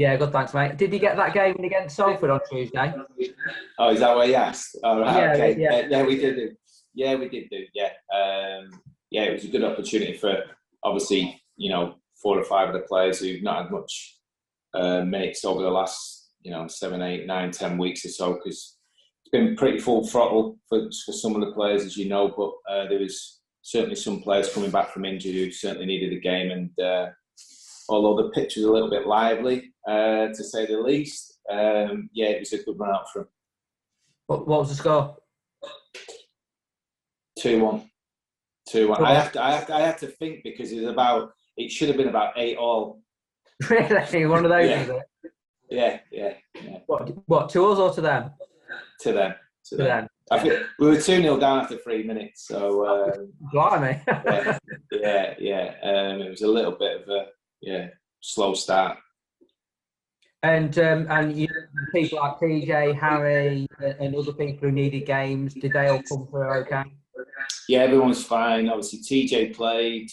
Yeah, good, thanks, mate. Did you get that game against Salford on Tuesday? Oh, is that what you asked? Oh, right, Yeah, okay. yeah. Yeah, we did do. Yeah, we did do. Yeah, yeah. It was a good opportunity for obviously 4 or 5 of the players who've not had much minutes over the last 7, 8, 9, 10 weeks or so, because it's been pretty full throttle for some of the players, as you know. But there was certainly some players coming back from injury who certainly needed a game, and although the pitch was a little bit lively, to say the least, yeah, it was a good run out for him. What was the score? 2-1. 2-1. I have to think, because it should have been about 8-8. Really? One of those, yeah. is it? Yeah. What, to us or to them? To them. To them. I think we were 2-0 down after 3 minutes, so Blimey. yeah. It was a little bit of a slow start. And people like TJ, Harry, and other people who needed games, did they all come through okay? Yeah, everyone's fine. Obviously, TJ played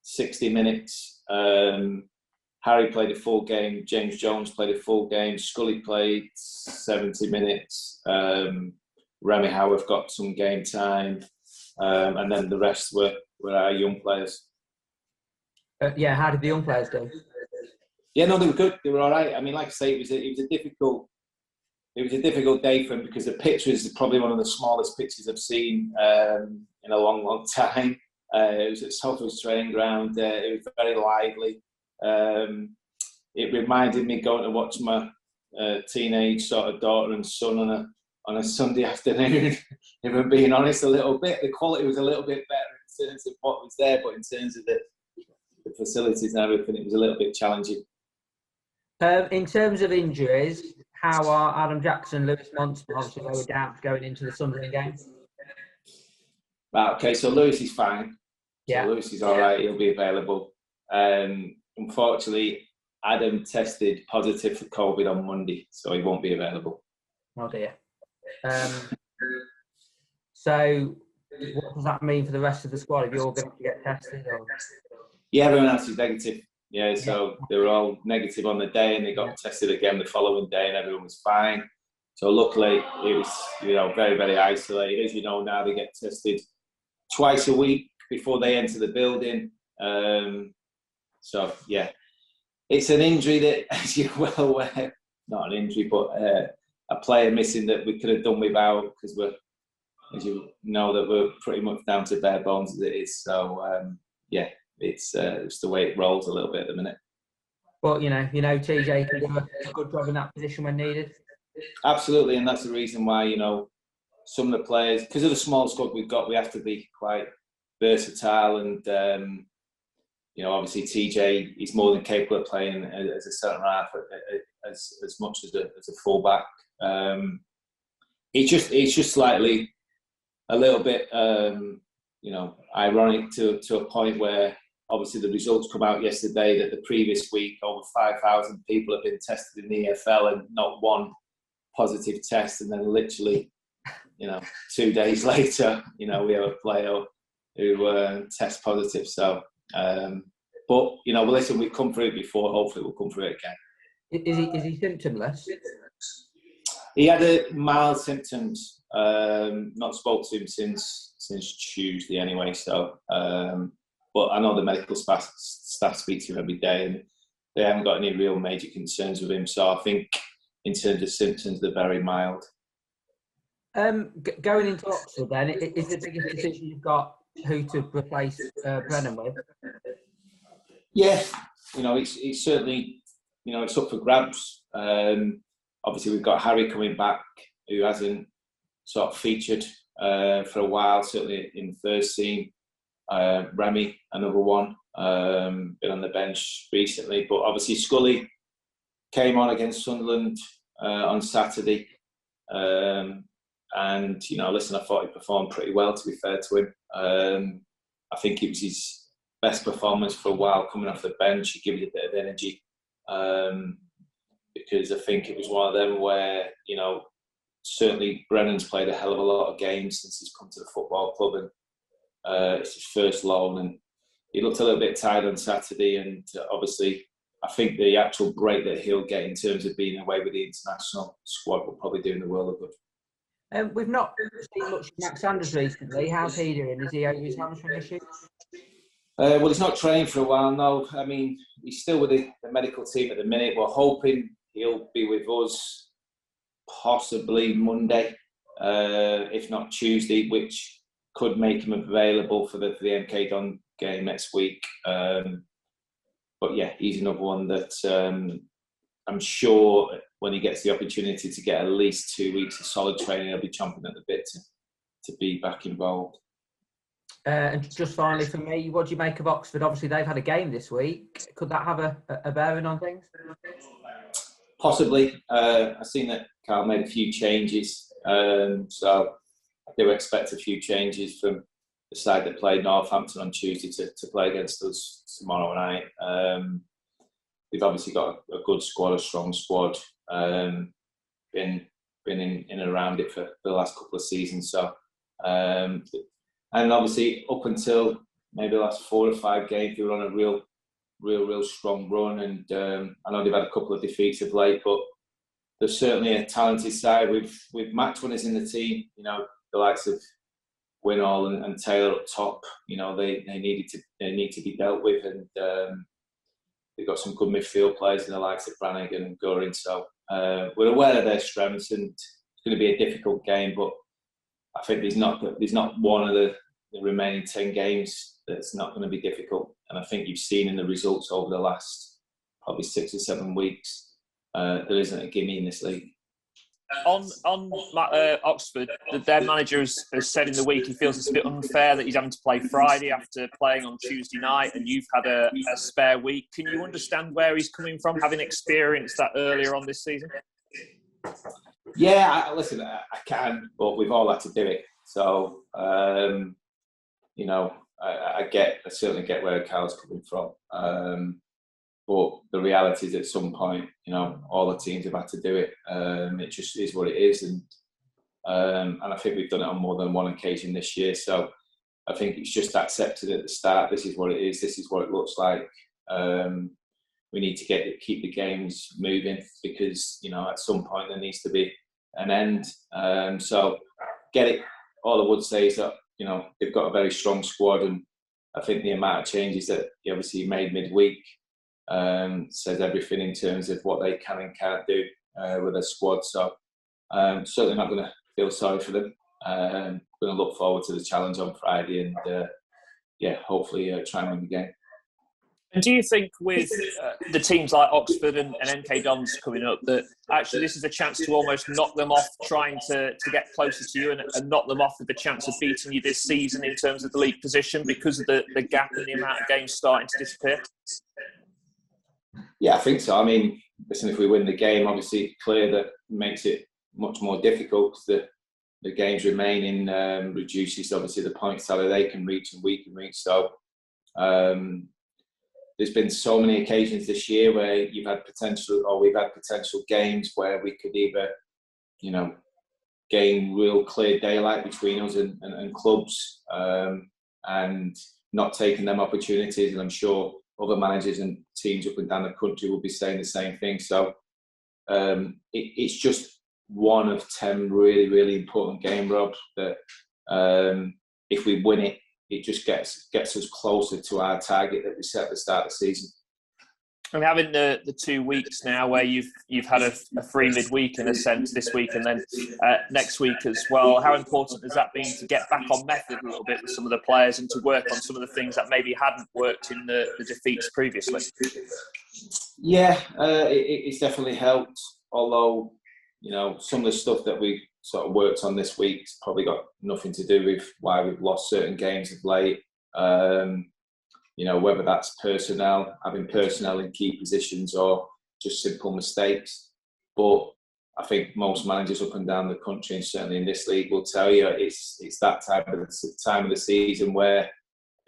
60 minutes. Harry played a full game. James Jones played a full game. Scully played 70 minutes. Remy Howarth got some game time. And then the rest were our young players. Yeah, how did the young players do? Yeah, no, they were good. They were all right. I mean, like I say, it was a difficult day for him, because the pitch was probably one of the smallest pitches I've seen in a long, long time. It was at Salford's training ground. It was very lively. It reminded me going to watch my teenage sort of daughter and son on a Sunday afternoon. If I'm being honest, a little bit. The quality was a little bit better in terms of what was there, but in terms of the facilities and everything, it was a little bit challenging. In terms of injuries, how are Adam Jackson, Lewis Monson? Obviously, they were down going into the Sunderland game. Right, okay, so Lewis is fine. Yeah. So Lewis is all right. He'll be available. Unfortunately, Adam tested positive for COVID on Monday, so he won't be available. Oh dear. So, what does that mean for the rest of the squad? If you're going to get tested, or? Yeah, everyone else is negative. Yeah, so they were all negative on the day, and they got tested again the following day, and everyone was fine. So luckily, it was very, very isolated. As you know, now they get tested twice a week before they enter the building. So yeah, it's an injury that, as you're well aware, not an injury, but a player missing that we could have done without, because as you know, that we're pretty much down to bare bones as it is. So yeah. It's the way it rolls a little bit at the minute. Well, TJ can do a good job in that position when needed. Absolutely, and that's the reason why some of the players, because of the small squad we've got, we have to be quite versatile, and obviously TJ is more than capable of playing as a centre half as much as a full back. It's just slightly a little bit ironic to a point where. Obviously, the results come out yesterday that the previous week, over 5,000 people have been tested in the EFL and not one positive test. And then literally, 2 days later, we have a player who tests positive. So, but, listen, we've come through it before. Hopefully we'll come through it again. Is he symptomless? He had mild symptoms. Not spoke to him since Tuesday anyway. So, but I know the medical staff speak to him every day, and they haven't got any real major concerns with him. So I think in terms of symptoms, they're very mild. Going into Oxford then, is the biggest decision you've got who to replace Brennan with? Yeah, it's certainly, it's up for grabs. Obviously, we've got Harry coming back, who hasn't sort of featured for a while, certainly in the first team. Remy, another one, been on the bench recently. But obviously Scully came on against Sunderland on Saturday. And, listen, I thought he performed pretty well, to be fair to him. I think it was his best performance for a while coming off the bench. He gave it a bit of energy. Because I think it was one of them where, certainly Brennan's played a hell of a lot of games since he's come to the football club, and it's his first loan, and he looked a little bit tired on Saturday, and obviously I think the actual break that he'll get in terms of being away with the international squad will probably do him the world of good. We've not seen much of Max Sanders recently. How's he doing? Is he over his hamstring issue? Well, he's not trained for a while now. I mean, he's still with the medical team at the minute. We're hoping he'll be with us possibly Monday, if not Tuesday, which could make him available for the MK Don game next week. But yeah, he's another one that I'm sure when he gets the opportunity to get at least 2 weeks of solid training, he'll be chomping at the bit to be back involved. And just finally for me, what do you make of Oxford? Obviously, they've had a game this week. Could that have a bearing on things? Possibly. I've seen that Carl made a few changes. So I do expect a few changes from the side that played Northampton on Tuesday to play against us tomorrow night. We've obviously got a good squad, a strong squad. Been in and around it for the last couple of seasons. So, and obviously up until maybe the last 4 or 5 games, we were on a real strong run. And I know they've had a couple of defeats of late, but there's certainly a talented side with match winners in the team. You know, the likes of Winall and Taylor up top. You know, they need to be dealt with, and they've got some good midfield players in the likes of Brannigan and Goring. So we're aware of their strengths, and it's going to be a difficult game. But I think there's not one of the remaining 10 games that's not going to be difficult. And I think you've seen in the results over the last probably 6 or 7 weeks, there isn't a gimme in this league. On Oxford, their manager has said in the week he feels it's a bit unfair that he's having to play Friday after playing on Tuesday night, and you've had a spare week. Can you understand where he's coming from, having experienced that earlier on this season? Yeah, listen, I can, but we've all had to do it. So, you know, I certainly get where Carl's coming from. But the reality is, at some point, you know, all the teams have had to do it. It just is what it is, and I think we've done it on more than one occasion this year. So I think it's just accepted at the start. This is what it is. This is what it looks like. We need to keep the games moving, because, you know, at some point there needs to be an end. So get it. All I would say is that, you know, they've got a very strong squad, and I think the amount of changes that he obviously made midweek says everything in terms of what they can and can't do with their squad. So certainly not going to feel sorry for them. Going to look forward to the challenge on Friday, and hopefully try and win the game. And do you think with the teams like Oxford and MK Dons coming up, that actually this is a chance to almost knock them off trying to get closer to you, and knock them off with the chance of beating you this season in terms of the league position, because of the gap and the amount of games starting to disappear? Yeah, I think so. I mean, listen, if we win the game, obviously clear that makes it much more difficult, because the games remaining reduces obviously the point tally they can reach and we can reach. So there's been so many occasions this year where we've had potential games where we could either, you know, gain real clear daylight between us and clubs, and not taking them opportunities. And I'm sure other managers and teams up and down the country will be saying the same thing. So it's just one of 10 really, really important games, Rob, that if we win it, it just gets us closer to our target that we set at the start of the season. And having the 2 weeks now where you've had a free midweek in a sense this week, and then next week as well, how important has that been to get back on method a little bit with some of the players and to work on some of the things that maybe hadn't worked in the defeats previously? Yeah, it's definitely helped. Although, you know, some of the stuff that we sort of worked on this week's probably got nothing to do with why we've lost certain games of late. You know, whether that's having personnel in key positions, or just simple mistakes. But I think most managers up and down the country, and certainly in this league, will tell you it's that time of the season where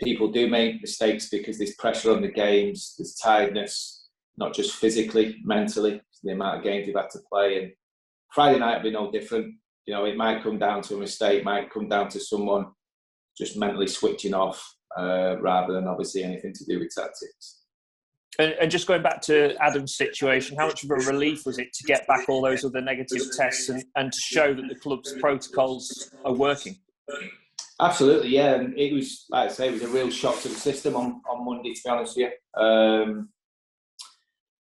people do make mistakes, because there's pressure on the games, there's tiredness, not just physically, mentally, the amount of games you've had to play. And Friday night will be no different. You know, it might come down to a mistake, might come down to someone just mentally switching off, rather than obviously anything to do with tactics. And just going back to Adam's situation, how much of a relief was it to get back all those other negative tests and to show that the club's protocols are working? Absolutely, yeah. And it was, like I say, it was a real shock to the system on Monday, to be honest with you.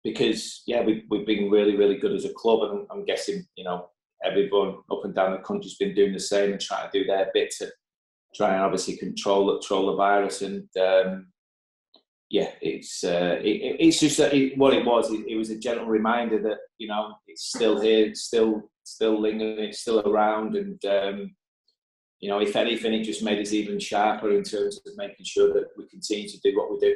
Because, yeah, we've been really, really good as a club. And I'm guessing, you know, everyone up and down the country's been doing the same and trying to do their bit to try and obviously control the virus. And, yeah, it's just that what it was. It was a gentle reminder that, you know, it's still here, it's still lingering, it's still around. And, you know, if anything, it just made us even sharper in terms of making sure that we continue to do what we do.